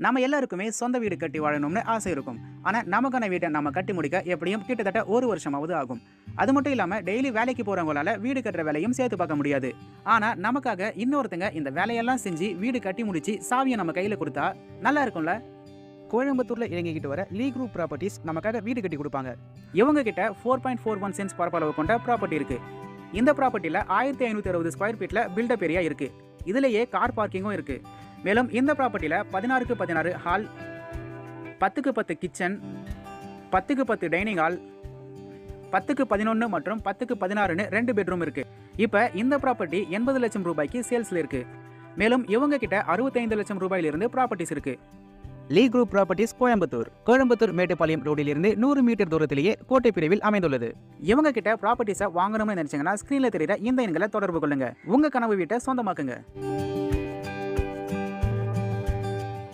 நம்ம எல்லாருக்குமே சொந்த வீடு கட்டி வாழணும்னு ஆசை இருக்கும். ஆனா நமக்கான வீட்டை நம்ம கட்டி முடிக்க எப்படியும் கிட்டத்தட்ட 1 வருஷமாவது ஆகும். அது மட்டும் இல்லாம டெய்லி வேலைக்கு போறவங்களால வீடு கட்டுற வேலையும் சேர்த்து பார்க்க முடியாது. ஆனா நமக்காக இன்னொருத்தங்க இந்த வேலையெல்லாம் செஞ்சு வீடு கட்டி முடிச்சு சாவியை நம்ம கையில கொடுத்தா நல்லா இருக்கும்ல. கோயம்புத்தூர்ல இறங்கிக்கிட்டு வர லீ குரூப் ப்ராப்பர்ட்டிஸ் நமக்காக வீடு கட்டி கொடுப்பாங்க. இவங்க கிட்ட 4.41 சென்ட்ஸ் பரப்பளவு கொண்ட ப்ராப்பர்ட்டி இருக்கு. இந்த ப்ராப்பர்ட்டில 1560 ஸ்கொயர் ஃபீட்ல பில்டப் ஏரியா இருக்கு. இதுலயே கார் பார்க்கிங்கும் இருக்கு. மேலும் இந்த ப்ராப்பர்ட்டில 16க்கு 16 ஹால், 10க்கு 10 கிச்சன், 10க்கு 10 டைனிங் ஹால், 10க்கு 11 மற்றும் 10க்கு 16ன்னு 2 பெட்ரூம் இருக்கு. இப்ப இந்த ப்ராப்பர்ட்டி 80 லட்சம் ரூபாய்க்கு சேல்ஸ்ல இருக்கு. மேலும் இவங்க கிட்ட 65 லட்சம் ரூபாயிலிருந்து ப்ராப்பர்ட்டிஸ் இருக்கு. லீ குரூப் ப்ராப்பர்ட்டிஸ் கோயம்புத்தூர் மேட்டுப்பாளையம் ரோடில் இருந்து 100 மீட்டர் தூரத்திலேயே கோட்டை பிரிவில் அமைந்துள்ளது. இவங்க கிட்ட ப்ராப்பர்ட்டிஸை வாங்கணும்னு நினைச்சீங்கன்னா ஸ்கிரீன்ல தெரியுற இந்த எண்களை தொடர்பு கொள்ளுங்க. உங்க கனவு வீட்டை சொந்தமாக்குங்க.